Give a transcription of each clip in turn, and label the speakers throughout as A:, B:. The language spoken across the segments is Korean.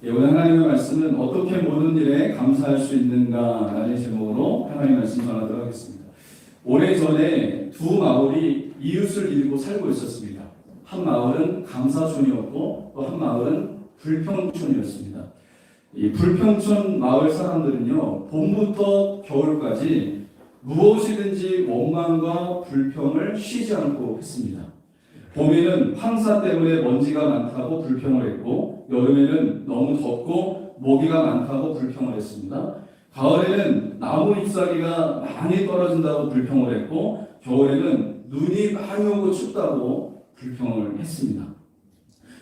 A: 오늘 하나님의 말씀은 어떻게 모든 일에 감사할 수 있는가 라는 제목으로 하나님의 말씀 전하도록 하겠습니다. 오래전에 두 마을이 이웃을 잃고 살고 있었습니다. 한 마을은 감사촌이었고 또 한 마을은 불평촌이었습니다. 이 불평촌 마을 사람들은요, 봄부터 겨울까지 무엇이든지 원망과 불평을 쉬지 않고 했습니다. 봄에는 황사 때문에 먼지가 많다고 불평을 했고, 여름에는 너무 덥고 모기가 많다고 불평을 했습니다. 가을에는 나무 잎사귀가 많이 떨어진다고 불평을 했고, 겨울에는 눈이 많이 오고 춥다고 불평을 했습니다.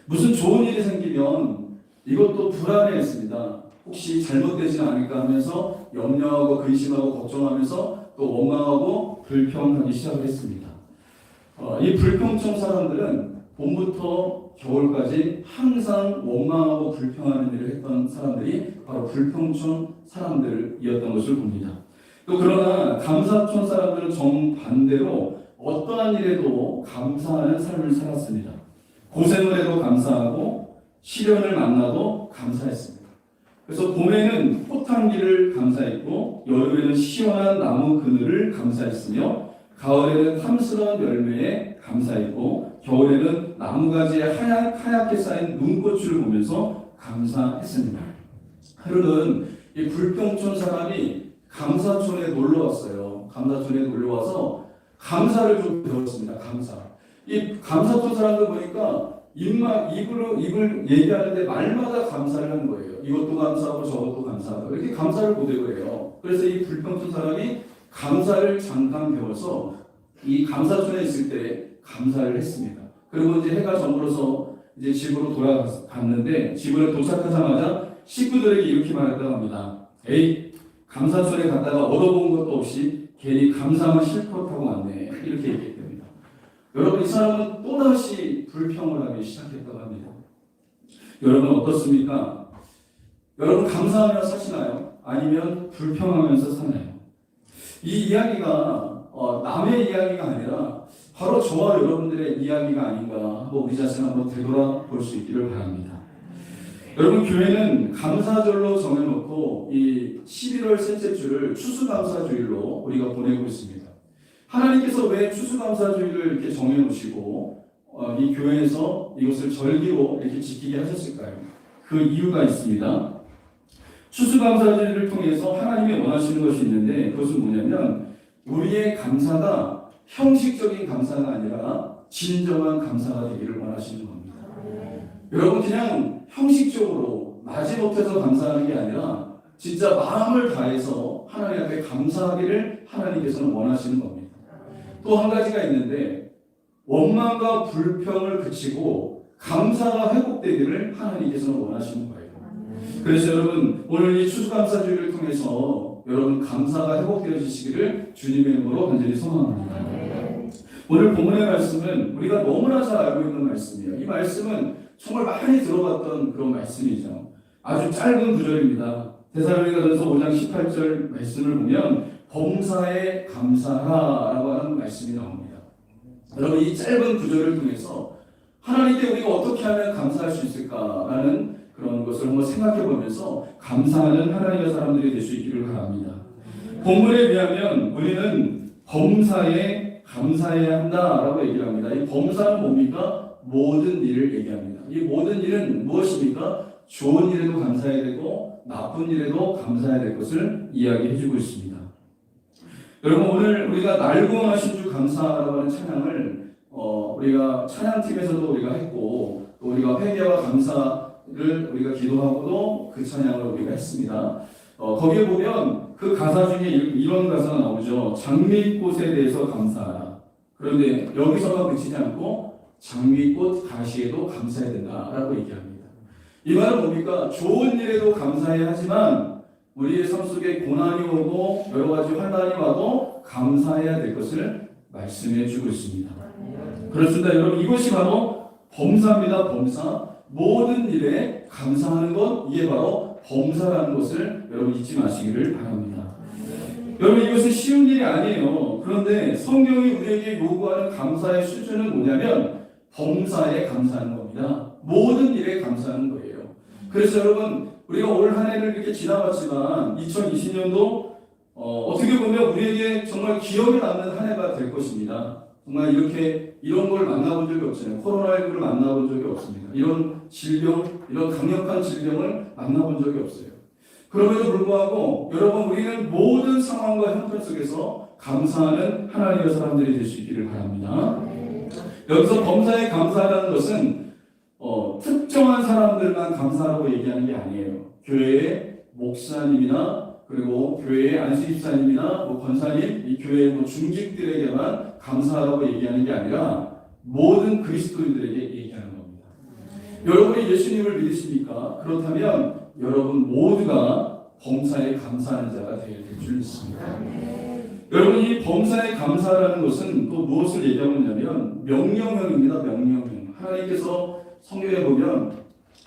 A: 무슨 좋은 일이 생기면 이것도 불안해했습니다. 혹시 잘못되지 않을까 하면서 염려하고 근심하고 걱정하면서 또 원망하고 불평하기 시작을 했습니다. 이 불평촌 사람들은 봄부터 겨울까지 항상 원망하고 불평하는 일을 했던 사람들이 바로 불평촌 사람들이었던 것을 봅니다. 또 그러나 감사촌 사람들은 정반대로 어떠한 일에도 감사하는 삶을 살았습니다. 고생을 해도 감사하고 시련을 만나도 감사했습니다. 그래서 봄에는 꽃향기를 감사했고, 여름에는 시원한 나무 그늘을 감사했으며, 가을에는 탐스러운 열매에 감사했고, 겨울에는 나무가지에 하얗게 쌓인 눈꽃을 보면서 감사했습니다. 하루는 이 불평촌 사람이 감사촌에 놀러 왔어요. 감사촌에 놀러 와서 감사를 좀 배웠습니다. 감사. 이 감사촌 사람들 보니까 입을 얘기하는데 말마다 감사를 하는 거예요. 이것도 감사하고 저것도 감사하고 이렇게 감사를 고백을 해요. 그래서 이 불평촌 사람이 감사를 잠깐 배워서 이 감사촌에 있을 때 감사를 했습니다. 그리고 이제 해가 저물어서 이제 집으로 돌아갔는데, 집으로 도착하자마자 식구들에게 이렇게 말했다고 합니다. 에이, 감사촌에 갔다가 얻어본 것도 없이 괜히 감사만 실컷 하고 왔네. 이렇게 얘기했답니다. 여러분, 이 사람은 또다시 불평을 하기 시작했다고 합니다. 여러분 어떻습니까? 여러분 감사하며 사시나요? 아니면 불평하면서 사나요? 이 이야기가 남의 이야기가 아니라 바로 저와 여러분들의 이야기가 아닌가 하고 우리 자신 한번 되돌아볼 수 있기를 바랍니다. 여러분, 교회는 감사절로 정해놓고 이 11월 셋째 주를 추수감사주일로 우리가 보내고 있습니다. 하나님께서 왜 추수감사주일을 이렇게 정해놓으시고 이 교회에서 이것을 절기로 이렇게 지키게 하셨을까요? 그 이유가 있습니다. 추수감사주일을 통해서 하나님이 원하시는 것이 있는데, 그것은 뭐냐면 우리의 감사가 형식적인 감사가 아니라 진정한 감사가 되기를 원하시는 겁니다. 여러분, 그냥 형식적으로 마지못해서 감사하는 게 아니라 진짜 마음을 다해서 하나님 앞에 감사하기를 하나님께서는 원하시는 겁니다. 또 한 가지가 있는데, 원망과 불평을 그치고 감사가 회복되기를 하나님께서는 원하시는 거예요. 그래서 여러분, 오늘 이 추수감사주일을 통해서 여러분 감사가 회복되어지시기를 주님의 이름으로 간절히 소망합니다. 오늘 본문의 말씀은 우리가 너무나 잘 알고 있는 말씀이에요. 이 말씀은 정말 많이 들어봤던 그런 말씀이죠. 아주 짧은 구절입니다. 데살로니가전서 5장 18절 말씀을 보면 범사에 감사하라고 하는 말씀이 나옵니다. 여러분, 이 짧은 구절을 통해서 하나님께 우리가 어떻게 하면 감사할 수 있을까라는 그런 것을 한번 생각해 보면서 감사하는 하나님의 사람들이 될 수 있기를 바랍니다. 본문에 의하면 우리는 범사에 감사해야 한다라고 얘기를 합니다. 이 범사는 뭡니까? 모든 일을 얘기합니다. 이 모든 일은 무엇입니까? 좋은 일에도 감사해야 되고 나쁜 일에도 감사해야 될 것을 이야기해 주고 있습니다. 여러분, 오늘 우리가 날구원하신 주 감사라고 하는 찬양을 우리가 찬양팀에서도 우리가 했고, 또 우리가 회개와 감사를 우리가 기도하고도 그 찬양을 우리가 했습니다. 거기에 보면 그 가사 중에 이런 가사가 나오죠. 장미꽃에 대해서 감사하라. 그런데 여기서만 그치지 않고 장미꽃 가시에도 감사해야 된다라고 얘기합니다. 이 말은 뭡니까? 좋은 일에도 감사해야 하지만 우리의 삶 속에 고난이 오고 여러 가지 환난이 와도 감사해야 될 것을 말씀해 주고 있습니다. 그렇습니다. 여러분, 이것이 바로 범사입니다. 범사. 모든 일에 감사하는 것, 이게 바로 범사라는 것을 여러분 잊지 마시기를 바랍니다. 여러분, 이것은 쉬운 일이 아니에요. 그런데 성경이 우리에게 요구하는 감사의 수준은 뭐냐면 범사에 감사하는 겁니다. 모든 일에 감사하는 거예요. 그래서 여러분, 우리가 올 한 해를 이렇게 지나갔지만 2020년도 어떻게 보면 우리에게 정말 기억에 남는 한 해가 될 것입니다. 정말 이런 걸 만나본 적이 없잖아요. 코로나19를 만나본 적이 없습니다. 이런 질병, 이런 강력한 질병을 만나본 적이 없어요. 그럼에도 불구하고 여러분, 우리는 모든 상황과 형편 속에서 감사하는 하나님의 사람들이 될 수 있기를 바랍니다. 여기서 범사에 감사하라는 것은 특정한 사람들만 감사하라고 얘기하는 게 아니에요. 교회의 목사님이나 그리고 교회의 안수집사님이나 권사님, 이 교회의 중직들에게만 감사하라고 얘기하는 게 아니라 모든 그리스도인들에게 얘기하는 겁니다. 여러분이 예수님을 믿으십니까? 그렇다면 여러분 모두가 범사에 감사하는 자가 되어야 될 줄 믿습니다. 여러분, 이 범사에 감사하라는 것은 또 무엇을 얘기하고 있냐면 명령형입니다. 명령형. 하나님께서 성경에 보면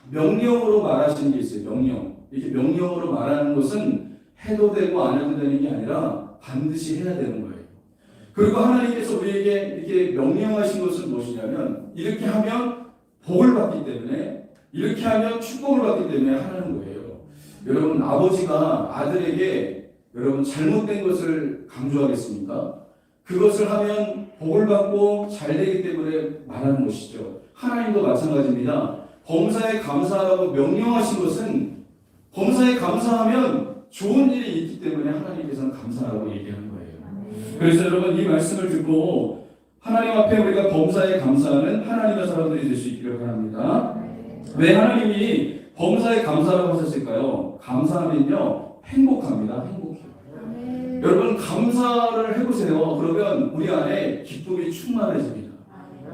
A: 명령으로 말하시는 게 있어요. 명령. 이렇게 명령으로 말하는 것은 해도 되고 안 해도 되는 게 아니라 반드시 해야 되는 거예요. 그리고 하나님께서 우리에게 이렇게 명령하신 것은 무엇이냐면 이렇게 하면 복을 받기 때문에, 이렇게 하면 축복을 받기 때문에 하는 거예요. 여러분, 아버지가 아들에게 여러분 잘못된 것을 강조하겠습니까? 그것을 하면 복을 받고 잘 되기 때문에 말하는 것이죠. 하나님도 마찬가지입니다. 범사에 감사하라고 명령하신 것은 범사에 감사하면 좋은 일이 있기 때문에 하나님께서는 감사하라고 얘기하는 거예요. 그래서 여러분, 이 말씀을 듣고 하나님 앞에 우리가 범사에 감사하는 하나님의 사람들이 될 수 있기를 바랍니다. 왜 하나님이 범사에 감사라고 하셨을까요? 감사하면요 행복합니다. 행복해요. 여러분, 감사를 해보세요. 그러면 우리 안에 기쁨이 충만해집니다.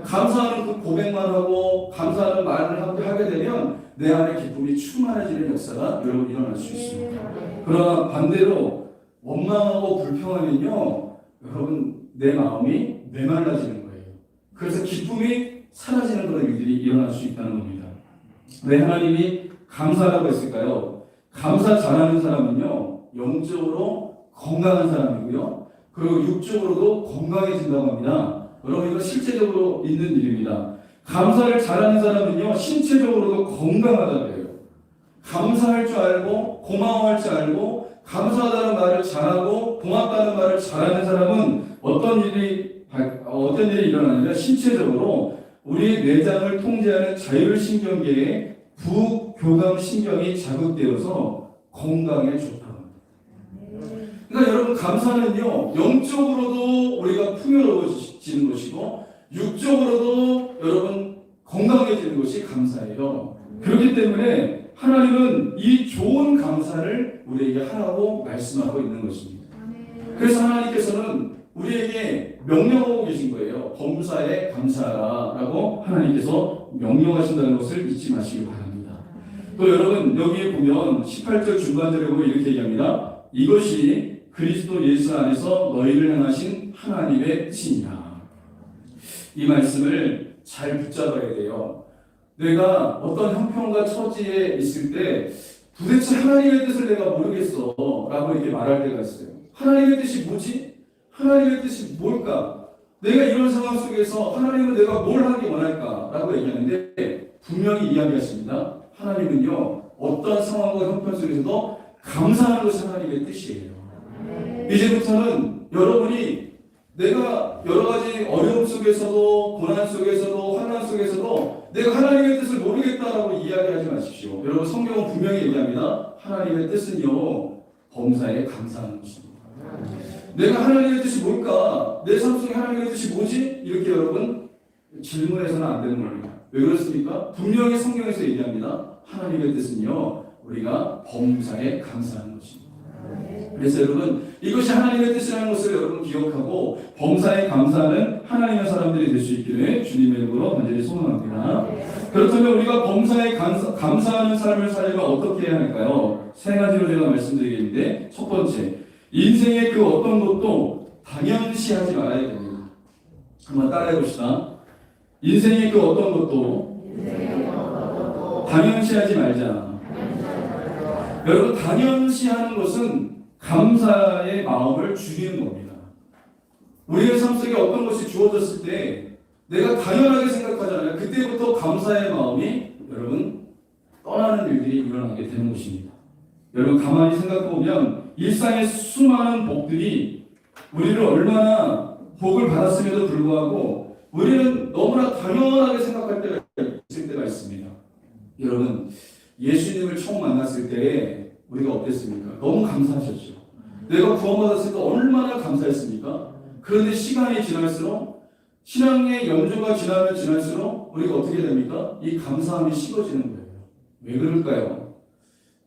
A: 감사하는 그 고백만 하고 감사하는 말을 하게 되면 내 안에 기쁨이 충만해지는 역사가 여러분 일어날 수 있습니다. 그러나 반대로 원망하고 불평하면요 여러분 내 마음이 메말라지는 거예요. 그래서 기쁨이 사라지는 그런 일들이 일어날 수 있다는 겁니다. 왜 하나님이 감사라고 했을까요? 감사 잘하는 사람은요 영적으로 건강한 사람이고요, 그리고 육적으로도 건강해진다고 합니다. 여러분, 이거 실제적으로 있는 일입니다. 감사를 잘하는 사람은요 신체적으로도 건강하다고 해요. 감사할 줄 알고 고마워할 줄 알고 감사하다는 말을 잘하고 고맙다는 말을 잘하는 사람은 어떤 일이 일어나냐면 신체적으로 우리의 뇌장을 통제하는 자율신경계의 부교감신경이 자극되어서 건강에 좋다고 합니다. 그러니까 여러분, 감사는요 영적으로도 우리가 풍요로워지는 것이고 육적으로도 여러분 건강해지는 것이 감사예요. 그렇기 때문에 하나님은 이 좋은 감사를 우리에게 하라고 말씀하고 있는 것입니다. 그래서 하나님께서는 우리에게 명령하고 계신 거예요. 범사에 감사하라라고 하나님께서 명령하신다는 것을 잊지 마시기 바랍니다. 또 여러분, 여기에 보면 18절 중간절에 보면 이렇게 얘기합니다. 이것이 그리스도 예수 안에서 너희를 향하신 하나님의 뜻이니라. 이 말씀을 잘 붙잡아야 돼요. 내가 어떤 형편과 처지에 있을 때 도대체 하나님의 뜻을 내가 모르겠어 라고 이렇게 말할 때가 있어요. 하나님의 뜻이 뭐지? 하나님의 뜻이 뭘까? 내가 이런 상황 속에서 하나님은 내가 뭘 하기 원할까? 라고 얘기하는데 분명히 이야기하십니다. 하나님은요 어떤 상황과 형편 속에서도 감사하는 것이 하나님의 뜻이에요. 이제부터는 여러분이 내가 여러 가지 어려움 속에서도 고난 속에서도 환난 속에서도 내가 하나님의 뜻을 모르겠다라고 이야기하지 마십시오. 여러분, 성경은 분명히 얘기합니다. 하나님의 뜻은요 범사에 감사하는 것입니다. 내가 하나님의 뜻이 뭘까? 내 삶 속에 하나님의 뜻이 뭐지? 이렇게 여러분 질문해서는 안 되는 겁니다. 왜 그렇습니까? 분명히 성경에서 얘기합니다. 하나님의 뜻은요 우리가 범사에 감사하는 것입니다. 그래서 여러분, 이것이 하나님의 뜻이라는 것을 여러분 기억하고 범사에 감사하는 하나님의 사람들이 될 수 있기를 주님의 이름으로 간절히 소원합니다. 그렇다면 우리가 범사에 감사하는 삶을 살려면 어떻게 해야 할까요? 세 가지로 제가 말씀드리겠는데, 첫 번째, 인생의 그 어떤 것도 당연시하지 말아야 됩니다. 한번 따라해 봅시다. 인생의 그 어떤 것도 당연시하지 말자. 여러분, 당연시하는 것은 감사의 마음을 죽이는 겁니다. 우리의 삶 속에 어떤 것이 주어졌을 때 내가 당연하게 생각하잖아요. 그때부터 감사의 마음이 여러분 떠나는 일들이 일어나게 되는 것입니다. 여러분 가만히 생각해 보면 일상의 수많은 복들이 우리를 얼마나 복을 받았음에도 불구하고 우리는 너무나 당연하게 생각할 때가 있을 때가 있습니다. 여러분 예수님을 처음 만났을 때 우리가 어땠습니까? 너무 감사하셨죠. 내가 구원받았을 때 얼마나 감사했습니까? 그런데 시간이 지날수록 신앙의 연조가 지나면 지날수록 우리가 어떻게 됩니까? 이 감사함이 식어지는 거예요. 왜 그럴까요?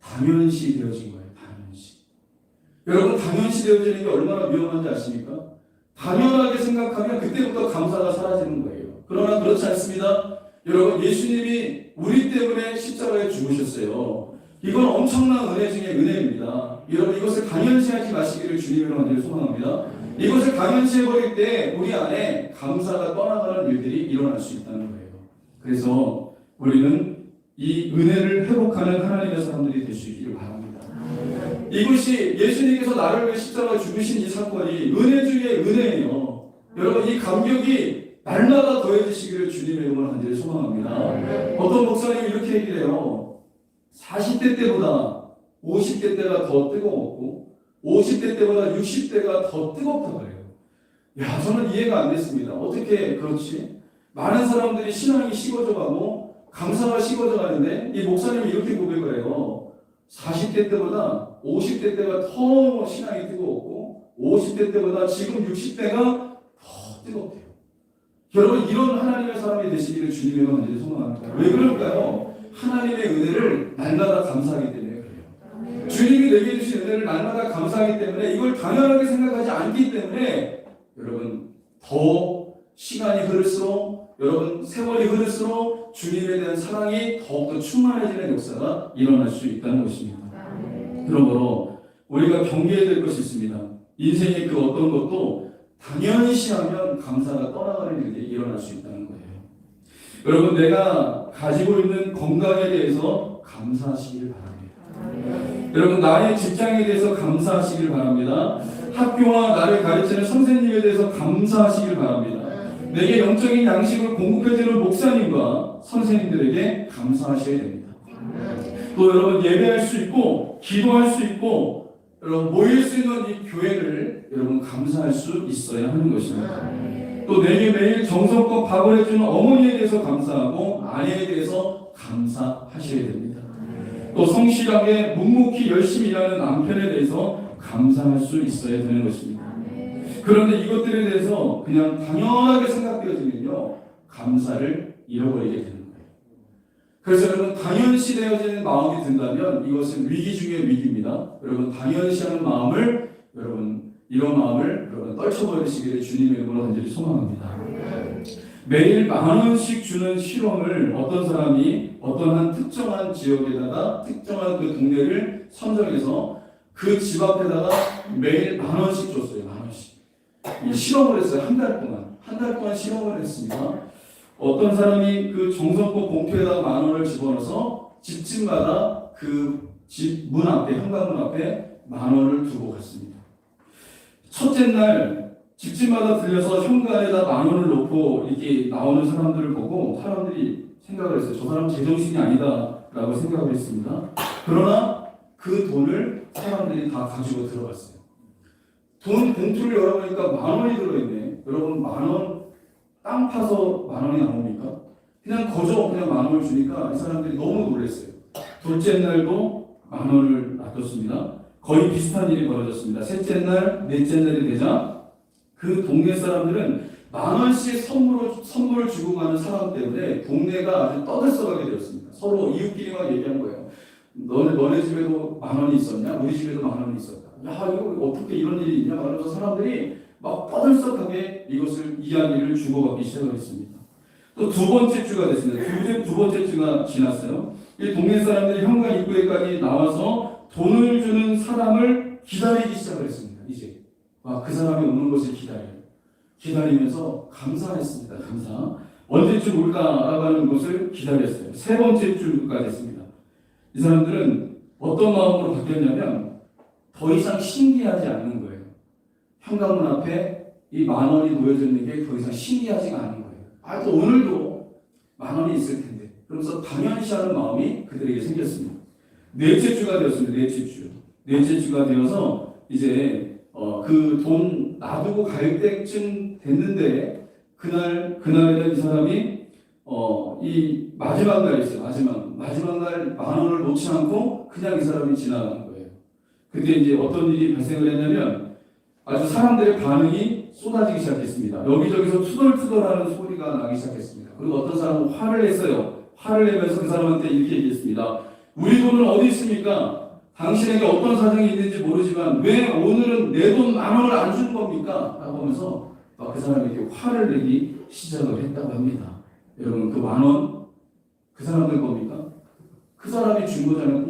A: 당연시 되어진 거예요. 당연시. 여러분 당연시 되어지는 게 얼마나 위험한지 아십니까? 당연하게 생각하면 그때부터 감사가 사라지는 거예요. 그러나 그렇지 않습니다. 여러분 예수님이 우리 때문에 십자가에 죽으셨어요. 이건 엄청난 은혜 중에 은혜입니다. 여러분 이것을 당연시하지 마시기를 주님으로 만들 소망합니다. 이것을 당연시해버릴 때 우리 안에 감사가 떠나가는 일들이 일어날 수 있다는 거예요. 그래서 우리는 이 은혜를 회복하는 하나님의 사람들이 될 수 있기를 바랍니다. 이것이 예수님께서 나를 위해 십자가에 죽으신 이 사건이 은혜 중에 은혜예요. 여러분 이 감격이 날마다 더해지시기를 주님의 이름으로 간절히 소망합니다. 어떤 목사님이 이렇게 얘기를 해요. 40대 때보다 50대 때가 더 뜨거웠고 50대 때보다 60대가 더 뜨겁다고 해요. 야, 저는 이해가 안 됐습니다. 어떻게 그렇지? 많은 사람들이 신앙이 식어져가고 감사가 식어져 가는데 이 목사님이 이렇게 고백을 해요. 40대 때보다 50대 때가 더 신앙이 뜨거웠고 50대 때보다 지금 60대가 더 뜨겁대요. 여러분 이런 하나님의 사람이 되시기를 주님의 간절히 소망합니다. 왜 그럴까요? 하나님의 은혜를 날마다 감사하기 때문에 그래요. 주님이 내게 주신 은혜를 날마다 감사하기 때문에 이걸 당연하게 생각하지 않기 때문에 여러분 더 시간이 흐를수록 여러분 세월이 흐를수록 주님에 대한 사랑이 더욱더 충만해지는 역사가 일어날 수 있다는 것입니다. 그러므로 우리가 경계해야 될 것이 있습니다. 인생의 그 어떤 것도 당연시하면 감사가 떠나가는 일이 일어날 수 있다는 거예요. 여러분 내가 가지고 있는 건강에 대해서 감사하시길 바랍니다. 여러분 나의 직장에 대해서 감사하시길 바랍니다. 학교와 나를 가르치는 선생님에 대해서 감사하시길 바랍니다. 내게 영적인 양식을 공급해주는 목사님과 선생님들에게 감사하셔야 됩니다. 또 여러분 예배할 수 있고 기도할 수 있고 여러분 모일 수 있는 이 교회를 여러분 감사할 수 있어야 하는 것입니다. 또 내게 매일 정성껏 밥을 해주는 어머니에 대해서 감사하고 아내에 대해서 감사하셔야 됩니다. 또 성실하게 묵묵히 열심히 일하는 남편에 대해서 감사할 수 있어야 되는 것입니다. 그런데 이것들에 대해서 그냥 당연하게 생각되어지면요 감사를 잃어버리게 되는 거예요. 그래서 여러분 당연시 되어지는 마음이 든다면 이것은 위기 중의 위기입니다. 여러분 당연시하는 마음을 여러분 이런 마음을 여러분 떨쳐버리시기를 주님의 이름으로 간절히 소망합니다. 매일 10,000원씩 주는 실험을 어떤 사람이 어떤 한 특정한 지역에다가 특정한 그 동네를 선정해서 그 집 앞에다가 매일 10,000원씩 줬어요. 10,000원씩. 실험을 했어요. 한 달 동안 실험을 했습니다. 어떤 사람이 그 정성껏 봉투에다가 10,000원을 집어넣어서 집집마다 그 집 문 앞에 현관문 앞에 10,000원을 두고 갔습니다. 첫째 날 집집마다 들려서 현관에다 10,000원을 놓고 이렇게 나오는 사람들을 보고 사람들이 생각을 했어요. 저 사람 제정신이 아니다라고 생각을 했습니다. 그러나 그 돈을 사람들이 다 가지고 들어갔어요. 돈 봉투를 열어보니까 10,000원이 들어있네. 여러분 10,000원 땅 파서 10,000원이 나옵니까? 그냥 거저 그냥 10,000원을 주니까 이 사람들이 너무 놀랐어요. 둘째 날도 10,000원을 놔뒀습니다. 거의 비슷한 일이 벌어졌습니다. 셋째 날, 넷째 날이 되자 그 동네 사람들은 10,000원씩 선물을 주고 가는 사람 때문에 동네가 아주 떠들썩하게 되었습니다. 서로 이웃끼리 막 얘기한 거예요. 너네 집에도 10,000원이 있었냐? 우리 집에도 10,000원이 있었다. 야, 이거 어떻게 이런 일이 있냐? 그러면서 사람들이 막 떠들썩하게 이것을 이야기를 주고받기 시작했습니다. 또 두 번째 주가 됐습니다. 두 번째 주가 지났어요. 이 동네 사람들이 현관 입구에까지 나와서 돈을 주는 사람을 기다리기 시작을 했습니다. 이제 그 사람이 오는 것을 기다리면서 감사했습니다. 감사. 언제쯤 올까라고 하는 것을 기다렸어요. 세 번째 주가 됐습니다. 이 사람들은 어떤 마음으로 바뀌었냐면 더 이상 신기하지 않는 거예요. 현관문 앞에 이 10,000원이 놓여져 있는 게 더 이상 신기하지가 않은 거예요. 또 오늘도 10,000원이 있을 텐데 그러면서 당연시하는 마음이 그들에게 생겼습니다. 넷째 주가 되었습니다. 넷째 주가 되어서 이제 그 돈 놔두고 갈 때쯤 됐는데 그날에는 이 사람이 이 마지막 날이 있어요. 마지막 날 10,000원을 놓지 않고 그냥 이 사람이 지나가는 거예요. 그때 이제 어떤 일이 발생을 했냐면 아주 사람들의 반응이 쏟아지기 시작했습니다. 여기저기서 투덜투덜하는 소리가 나기 시작했습니다. 그리고 어떤 사람은 화를 냈어요. 화를 내면서 그 사람한테 이렇게 얘기했습니다. 우리 돈은 어디 있습니까? 당신에게 어떤 사정이 있는지 모르지만 왜 오늘은 내 돈 10,000원을 안 준 겁니까? 라고 하면서 그 사람에게 화를 내기 시작을 했다고 합니다. 여러분 그 10,000원 그 사람들 겁니까? 그 사람이 준 거잖아요.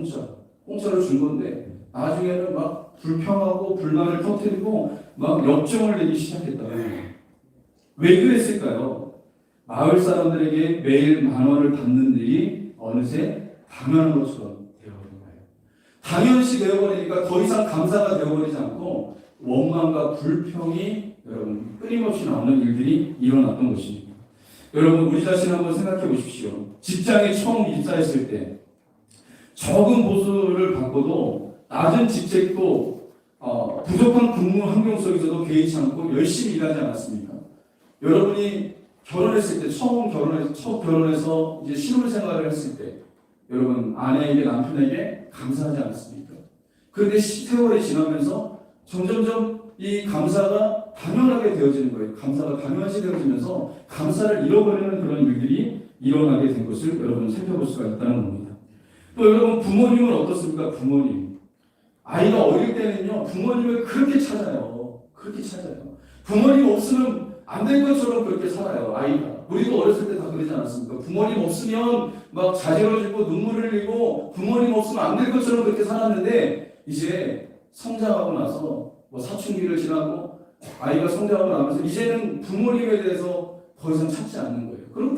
A: 공짜로 준 건데 나중에는 막 불평하고 불만을 터뜨리고 막 역정을 내기 시작했다고 합니다. 왜 그랬을까요? 마을 사람들에게 매일 10,000원을 받는 일이 어느새 당연한 것처럼 되어버린 거예요. 당연시 되어버리니까 더 이상 감사가 되어버리지 않고 원망과 불평이 여러분 끊임없이 나오는 일들이 일어났던 것입니다. 여러분 우리 자신 한번 생각해 보십시오. 직장에 처음 입사했을 때 적은 보수를 받고도 낮은 직책도 부족한 근무 환경 속에서도 개의치 않고 열심히 일하지 않았습니까? 여러분이 결혼했을 때 처음 결혼해서 이제 신혼생활을 했을 때 여러분 아내에게 남편에게 감사하지 않았습니까? 그런데 세월이 지나면서 점점점 이 감사가 당연하게 되어지는 거예요. 감사가 당연시 되어지면서 감사를 잃어버리는 그런 일들이 일어나게 된 것을 여러분 살펴볼 수가 있다는 겁니다. 또 여러분 부모님은 어떻습니까? 아이가 어릴 때는요 부모님을 그렇게 찾아요. 부모님 없으면 안 될 것처럼 그렇게 살아요. 아이가. 우리도 어렸을 때 다 그러지 않았습니까? 부모님 없으면 막 자지러지고 눈물을 흘리고 부모님 없으면 안 될 것처럼 그렇게 살았는데 이제 성장하고 나서 사춘기를 지나고 아이가 성장하고 나면서 이제는 부모님에 대해서 더 이상 찾지 않는 거예요. 그리고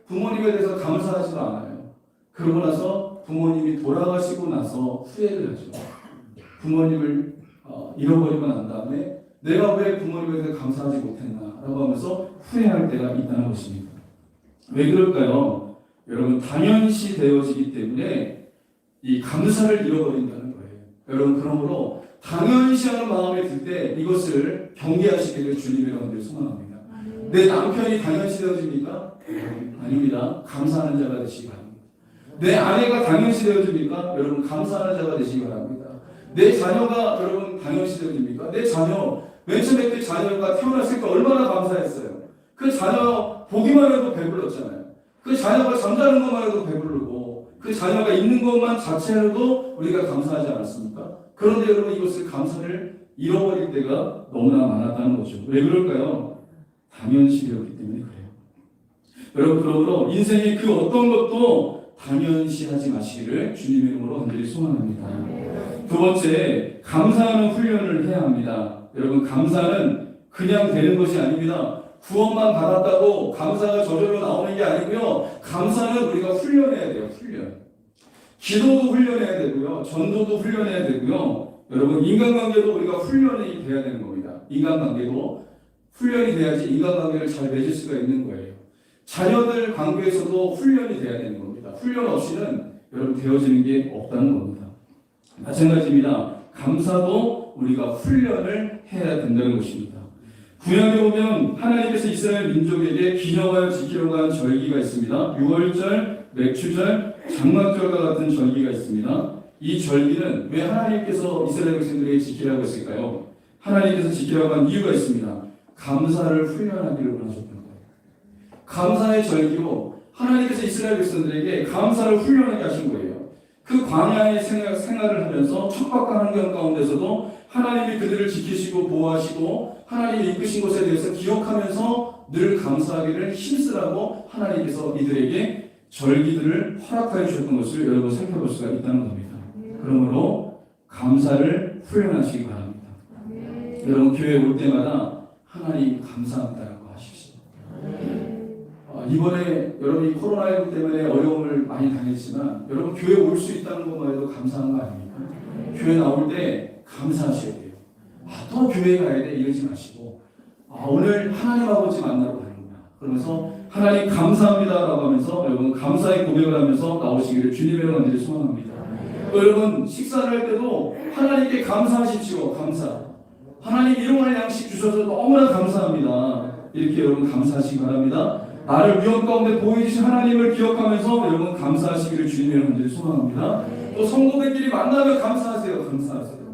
A: 부모님에 대해서 감사하지도 않아요. 그러고 나서 부모님이 돌아가시고 나서 후회를 하죠. 부모님을 잃어버리고 난 다음에 내가 왜 부모님에 대해 감사하지 못했나라고 하면서 후회할 때가 있다는 것입니다. 왜 그럴까요? 여러분 당연시 되어지기 때문에 이 감사를 잃어버린다는 거예요. 여러분 그러므로 당연시하는 마음이 들 때 이것을 경계하시기를 주님의 여러분들 소망합니다. 내 남편이 당연시 되어집니까? 아닙니다. 감사하는 자가 되시기 바랍니다. 내 아내가 당연시 되어집니까? 여러분 감사하는 자가 되시기 바랍니다. 내 자녀가 여러분 당연시 되어집니까? 내 자녀 맨 처음에 그 자녀가 태어났을 때 얼마나 감사했어요. 그 자녀 보기만 해도 배불렀잖아요. 그 자녀가 잠자는 것만 해도 배부르고 그 자녀가 있는 것만 자체로도 우리가 감사하지 않았습니까? 그런데 여러분 이것을 감사를 잃어버릴 때가 너무나 많았다는 거죠. 왜 그럴까요? 당연시 되었기 때문에 그래요. 여러분 그러므로 인생의 그 어떤 것도 당연시하지 마시기를 주님의 이름으로 간절히 소망합니다. 두 번째, 감사하는 훈련을 해야 합니다. 여러분 감사는 그냥 되는 것이 아닙니다. 구원만 받았다고 감사가 저절로 나오는 게 아니고요. 감사는 우리가 훈련해야 돼요. 기도도 훈련해야 되고요. 전도도 훈련해야 되고요. 여러분 인간관계도 우리가 훈련이 돼야 되는 겁니다. 인간관계도 훈련이 돼야지 인간관계를 잘 맺을 수가 있는 거예요. 자녀들 관계에서도 훈련이 돼야 되는 겁니다. 훈련 없이는 여러분 되어지는 게 없다는 겁니다. 마찬가지입니다. 감사도 우리가 훈련을 해야 된다는 것입니다. 구약에 보면 하나님께서 이스라엘 민족에게 기념하여 지키려고 한 절기가 있습니다. 유월절, 맥추절, 장막절과 같은 절기가 있습니다. 이 절기는 왜 하나님께서 이스라엘 백성들에게 지키라고 했을까요? 하나님께서 지키라고 한 이유가 있습니다. 감사를 훈련하기를 원하셨던 거예요. 감사의 절기로 하나님께서 이스라엘 백성들에게 감사를 훈련하게 하신 거예요. 그 광야의 생활을 하면서 척박한 환경 가운데서도 하나님이 그들을 지키시고 보호하시고 하나님이 이끄신 것에 대해서 기억하면서 늘 감사하기를 힘쓰라고 하나님께서 이들에게 절기들을 허락하여 주셨던 것을 여러분 살펴볼 수가 있다는 겁니다. 그러므로 감사를 훈련하시기 바랍니다. 여러분 교회 올 때마다 하나님 감사합니다라고 하십시오. 이번에 여러분이 코로나19 때문에 어려움을 많이 당했지만 여러분 교회 올 수 있다는 것만 해도 감사한 거 아닙니까? 교회 나올 때 감사하셔야 돼요. 또 교회 가야 돼 이러지 마시고 오늘 하나님 아버지 만나러 가는구나 그러면서 하나님 감사합니다라고 하면서 여러분 감사의 고백을 하면서 나오시기를 주님의 은혜를 소망합니다. 여러분 식사를 할 때도 하나님께 감사하십시오. 감사. 하나님 일용할 양식 주셔서 너무나 감사합니다. 이렇게 여러분 감사하시기 바랍니다. 나를 위험 가운데 보여주신 하나님을 기억하면서 여러분 감사하시기를 주님의 은혜를 소망합니다. 또 성도들끼리 만나면 감사하세요. 감사하세요.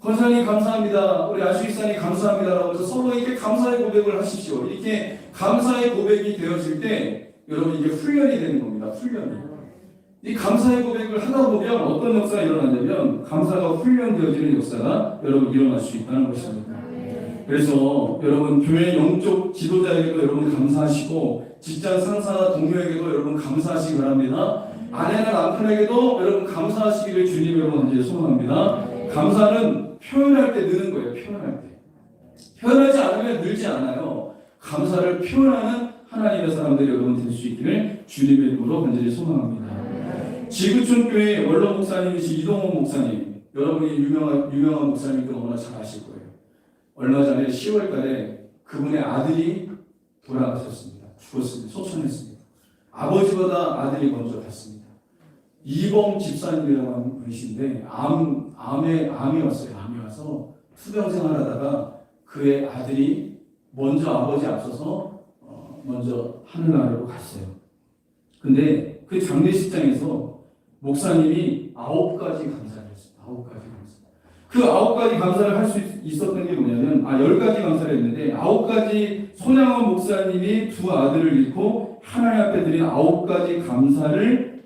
A: 권사님 감사합니다. 우리 안수익사님 감사합니다라고 해서 서로에게 감사의 고백을 하십시오. 이렇게 감사의 고백이 되어질 때 여러분 이게 훈련이 되는 겁니다. 훈련이. 이 감사의 고백을 하다 보면 어떤 역사가 일어나냐면 감사가 훈련되어지는 역사가 여러분 일어날 수 있다는 것입니다. 그래서 여러분 교회 영적 지도자에게도 여러분 감사하시고 직장 상사나 동료에게도 여러분 감사하시기 바랍니다. 아내나 남편에게도 여러분 감사하시기를 주님 여러분 이제 소망합니다. 감사는 표현할 때 느는 거예요. 표현할 때. 표현하지 않으면 늘지 않아요. 감사를 표현하는 하나님의 사람들이 여러분 될 수 있기를 주님의 이름으로 간절히 소망합니다. 지구촌 교회 원로 목사님이신 이동원 목사님, 여러분이 유명한 목사님도 너무나 잘 아실 거예요. 얼마 전에 10월달에 그분의 아들이 돌아가셨습니다. 죽었습니다. 소천했습니다. 아버지보다 아들이 먼저 갔습니다. 이봉 집사님이라고 하는 분이신데 암이 왔어요. 암이 와서 투병 생활하다가 그의 아들이 먼저 아버지 앞서서 먼저 하늘나라로 갔어요. 근데 그 장례식장에서 목사님이 9가지 감사를 했어요. 9가지 감사. 그 9가지 감사를 할 수 있었던 게 뭐냐면 10가지 감사를 했는데 9가지 손양원 목사님이 두 아들을 잃고 하나님 앞에 드린 9가지 감사를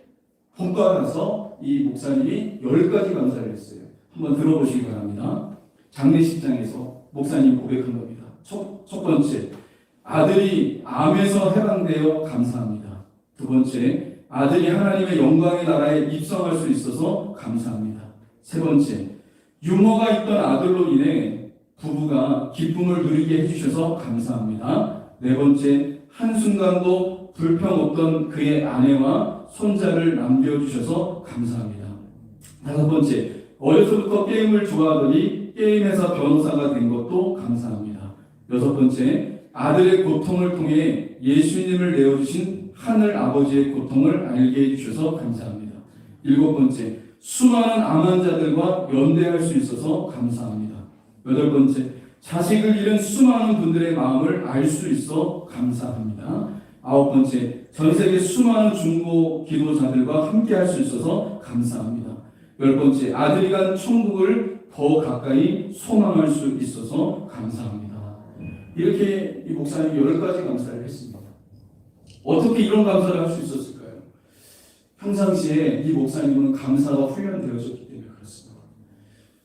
A: 본받아서 이 목사님이 10가지 감사를 했어요. 한번 들어보시기 바랍니다. 장례식장에서 목사님 고백한 겁니다. 첫 번째, 아들이 암에서 해방되어 감사합니다. 두 번째, 아들이 하나님의 영광의 나라에 입성할 수 있어서 감사합니다. 세 번째, 유머가 있던 아들로 인해 부부가 기쁨을 누리게 해주셔서 감사합니다. 네 번째, 한순간도 불평 없던 그의 아내와 손자를 남겨주셔서 감사합니다. 다섯 번째, 어려서부터 게임을 좋아하더니 게임에서 변호사가 된 것도 감사합니다. 여섯 번째, 아들의 고통을 통해 예수님을 내어주신 하늘 아버지의 고통을 알게 해주셔서 감사합니다. 일곱 번째, 수많은 암 환자들과 연대할 수 있어서 감사합니다. 여덟 번째, 자식을 잃은 수많은 분들의 마음을 알 수 있어 감사합니다. 아홉 번째, 전 세계 수많은 중보 기도자들과 함께 할 수 있어서 감사합니다. 열 번째, 아들이 간 천국을 더 가까이 소망할 수 있어서 감사합니다. 이렇게 이 목사님이 10가지 감사를 했습니다. 어떻게 이런 감사를 할 수 있었을까요? 평상시에 이 목사님은 감사가 훈련되어졌기 때문에 그렇습니다.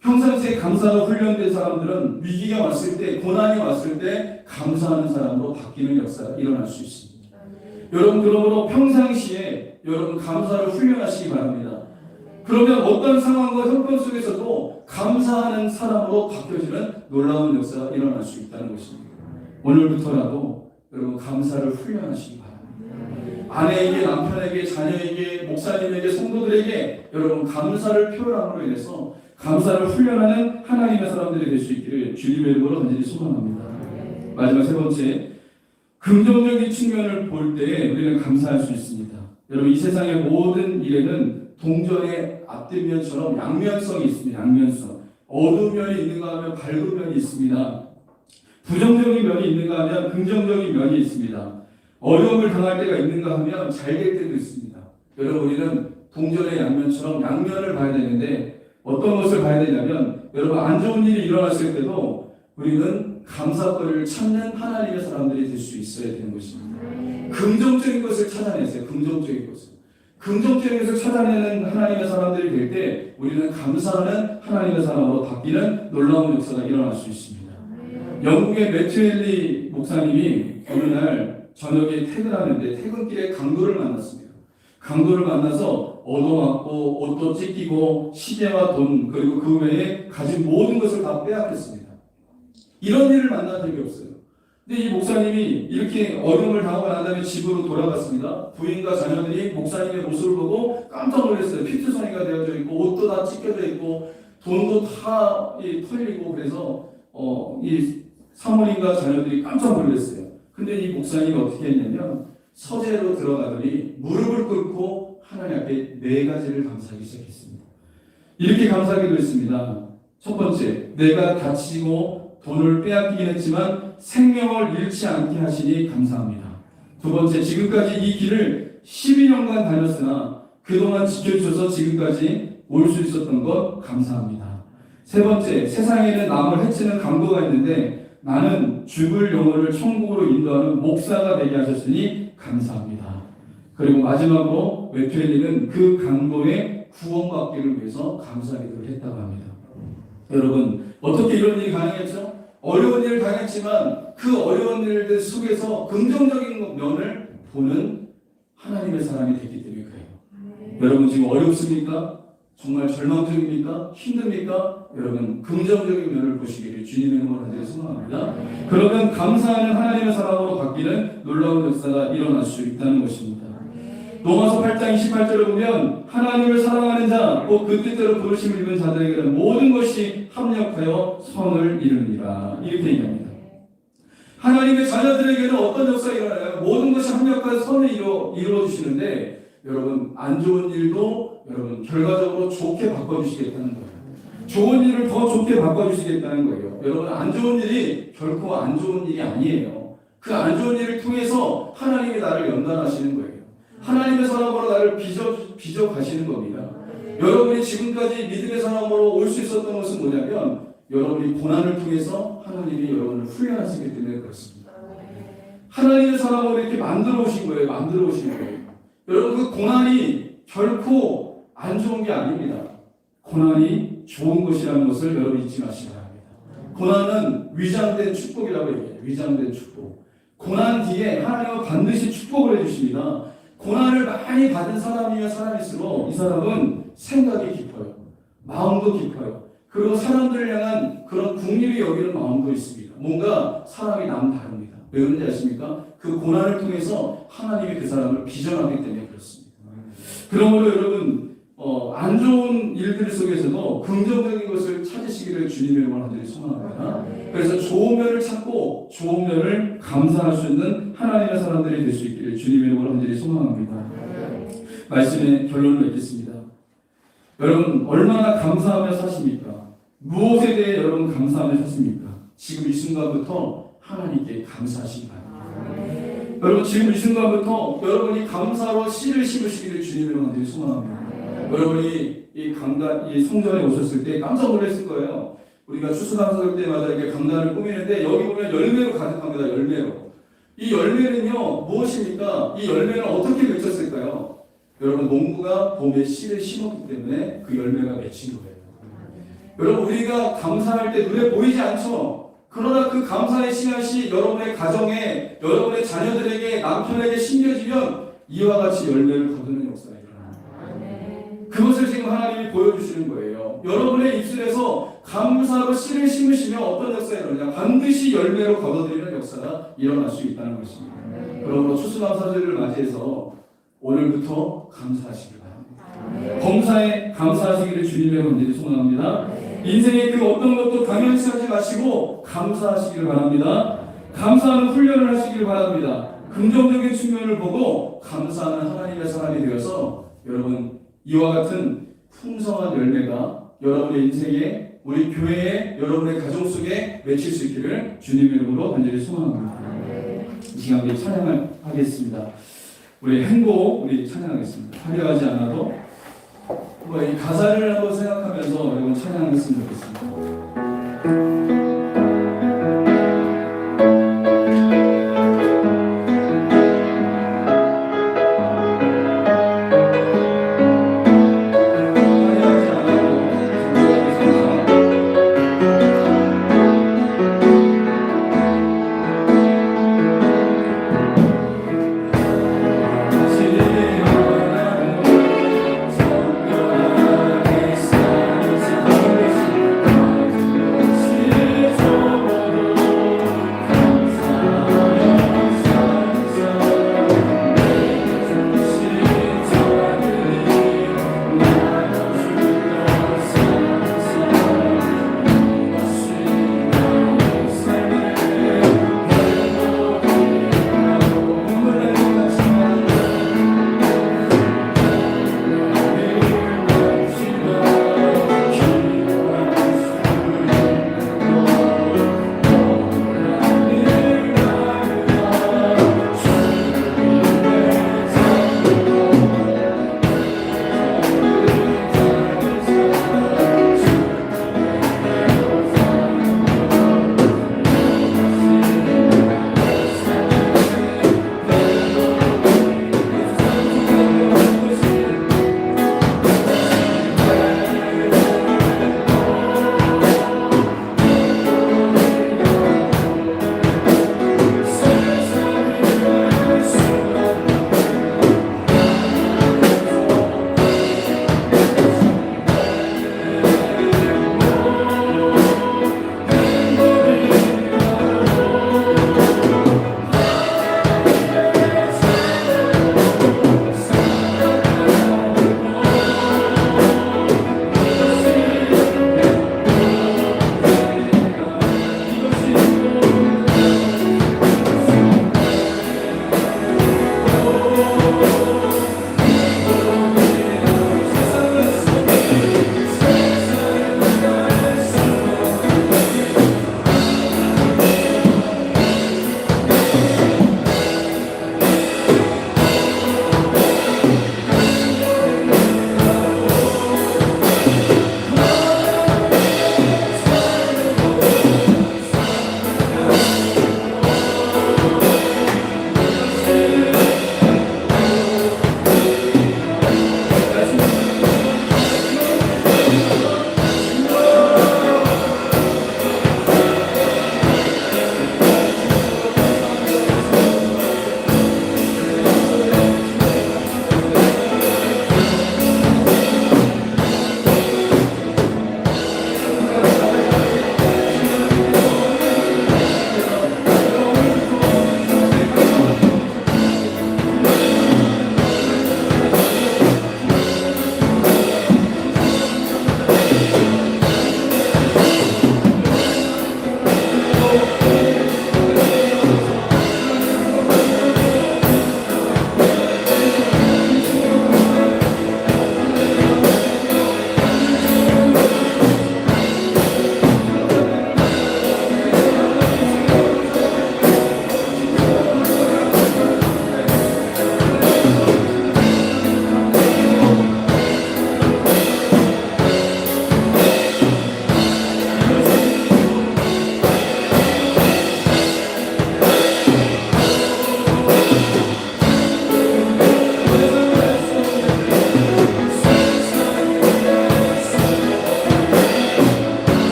A: 평상시에 감사가 훈련된 사람들은 위기가 왔을 때, 고난이 왔을 때 감사하는 사람으로 바뀌는 역사가 일어날 수 있습니다. 여러분, 그러므로 평상시에 여러분 감사를 훈련하시기 바랍니다. 그러면 어떤 상황과 형편 속에서도 감사하는 사람으로 바뀌어지는 놀라운 역사가 일어날 수 있다는 것입니다. 오늘부터라도 여러분 감사를 훈련하시기 바랍니다. 아내에게, 남편에게, 자녀에게, 목사님에게, 성도들에게 여러분 감사를 표현함으로 인해서 감사를 훈련하는 하나님의 사람들이 될 수 있기를 주님의 이름으로 간절히 소망합니다. 마지막 세 번째, 긍정적인 측면을 볼 때 우리는 감사할 수 있습니다. 여러분, 이 세상의 모든 일에는 동전의 앞뒷면처럼 양면성이 있습니다. 양면성. 어두운 면이 있는가 하면 밝은 면이 있습니다. 부정적인 면이 있는가 하면 긍정적인 면이 있습니다. 어려움을 당할 때가 있는가 하면 잘 될 때도 있습니다. 여러분, 우리는 동전의 양면처럼 양면을 봐야 되는데 어떤 것을 봐야 되냐면 여러분, 안 좋은 일이 일어났을 때도 우리는 감사거리를 찾는 하나님의 사람들이 될 수 있어야 되는 것입니다. 긍정적인 것을 찾아내세요. 긍정적인 것을. 긍정적인 것을 찾아내는 하나님의 사람들이 될 때 우리는 감사하는 하나님의 사람으로 바뀌는 놀라운 역사가 일어날 수 있습니다. 영국의 매튜엘리 목사님이 어느 날 저녁에 퇴근하는데 퇴근길에 강도를 만났습니다. 강도를 만나서 얻어맞고 옷도 찢기고 시계와 돈 그리고 그 외에 가진 모든 것을 다 빼앗겼습니다. 이런 일을 만난 적이 없어요. 근데 이 목사님이 이렇게 어려움을 당하고 난 다음에 집으로 돌아갔습니다. 부인과 자녀들이 목사님의 모습을 보고 깜짝 놀랐어요. 피투성이가 되어져 있고 옷도 다 찢겨져 있고 돈도 다 털리고 그래서 이 사모님과 자녀들이 깜짝 놀랐어요. 근데 이 목사님이 어떻게 했냐면 서재로 들어가더니 무릎을 꿇고 하나님 앞에 4가지를 감사하기 시작했습니다. 이렇게 감사하기도 했습니다. 첫 번째, 내가 다치고 돈을 빼앗기긴 했지만 생명을 잃지 않게 하시니 감사합니다. 두 번째, 지금까지 이 길을 12년간 다녔으나 그동안 지켜주셔서 지금까지 올 수 있었던 것 감사합니다. 세 번째, 세상에는 남을 해치는 강도가 있는데 나는 죽을 영혼을 천국으로 인도하는 목사가 되게 하셨으니 감사합니다. 그리고 마지막으로 외톨이는 그 강도의 구원받기를 위해서 감사하기도 했다고 합니다. 여러분, 어떻게 이런 일이 가능했죠? 어려운 일을 당했지만 그 어려운 일들 속에서 긍정적인 면을 보는 하나님의 사람이 됐기 때문에 그래요. 여러분 지금 어렵습니까? 정말 절망적입니까? 힘듭니까? 여러분 긍정적인 면을 보시기를 주님의 이름으로 간절히 소망합니다. 그러면 감사하는 하나님의 사람으로 바뀌는 놀라운 역사가 일어날 수 있다는 것입니다. 로마서 8장 28절을 보면 하나님을 사랑하는 자, 곧 그 뜻대로 부르심을 입은 자들에게는 모든 것이 합력하여 선을 이루니라. 이렇게 얘기합니다. 하나님의 자녀들에게는 어떤 역사가 일어나요? 모든 것이 합력하여 선을 이루어주시는데 여러분 안 좋은 일도 여러분 결과적으로 좋게 바꿔주시겠다는 거예요. 좋은 일을 더 좋게 바꿔주시겠다는 거예요. 여러분 안 좋은 일이 결코 안 좋은 일이 아니에요. 그 안 좋은 일을 통해서 하나님이 나를 연단하시는 거예요. 하나님의 사람으로 나를 빚어 가시는 겁니다. 여러분이 지금까지 믿음의 사람으로 올 수 있었던 것은 뭐냐면 여러분이 고난을 통해서 하나님이 여러분을 훈련하시기 때문에 그렇습니다. 하나님의 사람으로 이렇게 만들어 오신 거예요. 만들어 오신 거예요. 여러분 그 고난이 결코 안 좋은 게 아닙니다. 고난이 좋은 것이라는 것을 여러분 잊지 마시기 바랍니다. 고난은 위장된 축복이라고 얘기해요. 위장된 축복. 고난 뒤에 하나님은 반드시 축복을 해주십니다. 고난을 많이 받은 사람이면 사람일수록 이 사람은 생각이 깊어요. 마음도 깊어요. 그리고 사람들을 향한 그런 긍휼히 여기는 마음도 있습니다. 뭔가 사람이 남다릅니다. 왜 그런지 아십니까? 그 고난을 통해서 하나님이 그 사람을 비전하기 때문에 그렇습니다. 그러므로 여러분 안 좋은 일들 속에서도 긍정적인 것을 찾으시기를 주님의 이름으로 간절히 소망합니다. 그래서 좋은 면을 찾고 좋은 면을 감사할 수 있는 하나님의 사람들이 될 수 있기를 주님의 이름으로 간절히 소망합니다. 말씀의 결론을 맺겠습니다. 여러분 얼마나 감사하며 사십니까? 무엇에 대해 여러분 감사하며 사십니까? 지금 이 순간부터 하나님께 감사하시기 바랍니다. 여러분 지금 이 순간부터 여러분이 감사로 씨를 심으시기를 주님으로 간절히 소망합니다. 여러분이 이 성전에 오셨을 때 깜짝 놀랐을 거예요. 우리가 추수감사절 때마다 이렇게 강단을 꾸미는데 여기 보면 열매로 가득합니다. 열매로. 이 열매는요 무엇입니까? 이 열매는 어떻게 맺혔을까요? 여러분 농부가 봄에 씨를 심었기 때문에 그 열매가 맺힌 거예요. 여러분 우리가 감사할 때 눈에 보이지 않죠? 그러나 그 감사의 씨앗이 여러분의 가정에 여러분의 자녀들에게 남편에게 심겨지면 이와 같이 열매를 거두는 역사가 일어납니다. 그것을 지금 하나님이 보여주시는 거예요. 여러분의 입술에서 감사로 씨를 심으시면 어떤 역사가 일어나냐? 반드시 열매로 거둬들이는 역사가 일어날 수 있다는 것입니다. 그러므로 추수감사절을 맞이해서 오늘부터 감사하시길 바랍니다. 범사에 감사하시기를 주님의 간절히 소망합니다. 인생의 그 어떤 것도 당연시 하지 마시고 감사하시길 바랍니다. 감사하는 훈련을 하시길 바랍니다. 긍정적인 측면을 보고 감사하는 하나님의 사람이 되어서 여러분 이와 같은 풍성한 열매가 여러분의 인생에 우리 교회에 여러분의 가정 속에 맺힐 수 있기를 주님의 이름으로 간절히 소망합니다. 이 시간 우리 찬양을 하겠습니다. 우리 행복 우리 찬양하겠습니다. 화려하지 않아도 이 가사를 한번 생각하면서 여러분 찬양했으면 좋겠습니다.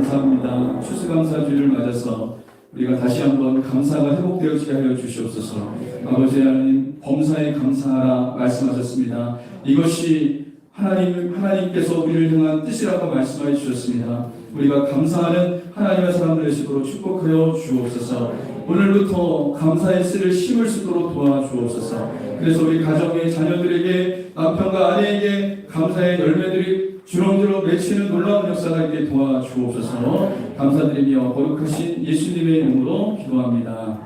A: 감사합니다. 추수감사주의를 맞아서 우리가 다시 한번 감사가 회복되어지게 하여 주시옵소서. 아버지 하나님, 범사에 감사하라 말씀하셨습니다. 이것이 하나님께서 우리를 향한 뜻이라고 말씀하여 주셨습니다. 우리가 감사하는 하나님의 사람들의 식으로 축복하여 주옵소서. 오늘부터 감사의 씨를 심을 수 있도록 도와주옵소서. 그래서 우리 가정의 자녀들에게, 남편과 아내에게 감사의 열매들이 주렁주렁 맺히는 놀라운 역사가 있게 도와주옵소서. 감사드리며 거룩하신 예수님의 이름으로 기도합니다.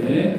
A: 네.